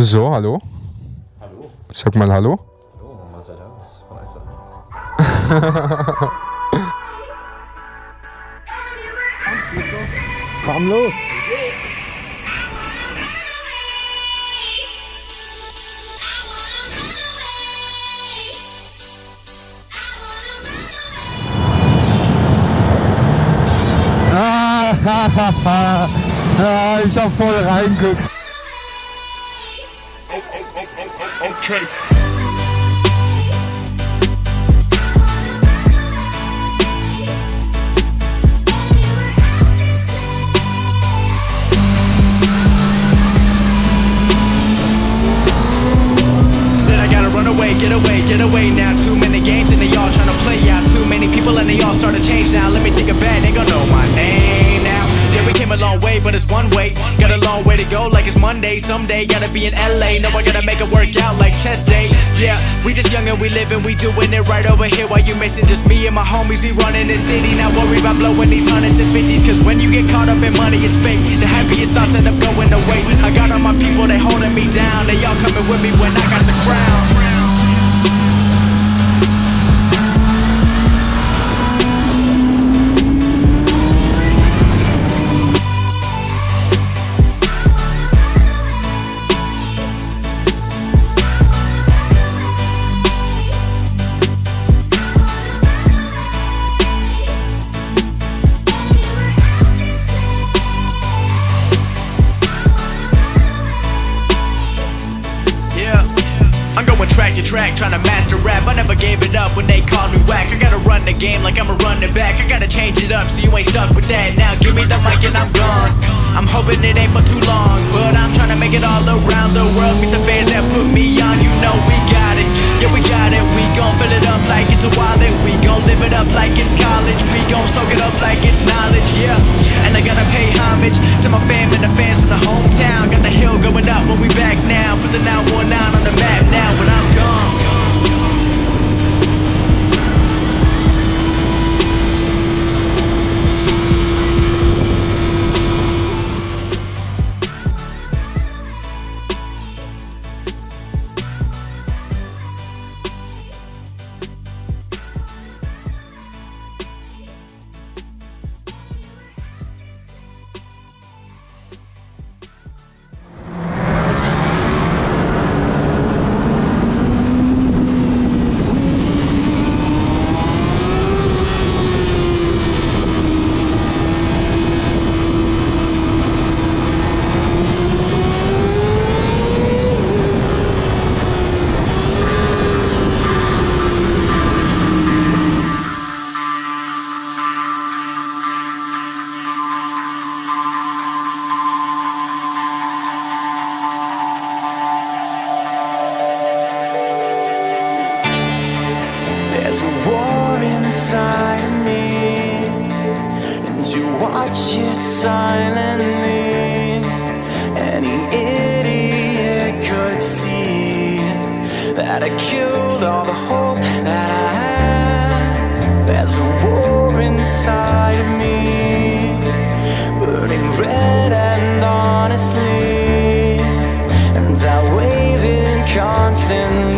So, hallo. Hallo. Sag mal hallo. Hallo, mal seid aus von 1 zu 1. Komm los. Ich hab voll reingeguckt. Okay. Get away now. Too many games and they all trying to play out. Too many people and they all start to change now. Let me take a bet, they gon' know my name now. Yeah, we came a long way, but it's one way. Got a long way to go, like it's Monday. Someday gotta be in LA. No, I gotta make it work out like chest day. Yeah, we just young and we living, we doing it right over here. While you missing just me and my homies, we running the city. Not worry about blowing these hundreds and fifties, cause when you get caught up in money, it's fake. The happiest thoughts end up going to waste. I got all my people, they holding me down. They all coming with me when I got the crown. Track, trying to master rap. I never gave it up when they called me whack. I gotta run the game like I'm a running back. I gotta change it up so you ain't stuck with that. Now give me the mic and I'm gone. I'm hoping it ain't for too long, but I'm trying to make it all around the world. Meet the fans that put me on. You know we got it, yeah we got it. We gon' fill it up like it's a wallet. We gon' live it up like it's college. We gon' soak it up like it's knowledge, yeah. And I gotta pay homage to my fam and the fans from the hometown. Got the hill going up when we back now. Put the 919 on the map now when I'm gone. There's a war inside of me, and you watch it silently. Any idiot could see that I killed all the hope that I had. There's a war inside of me, burning red and honestly, and I wave it constantly.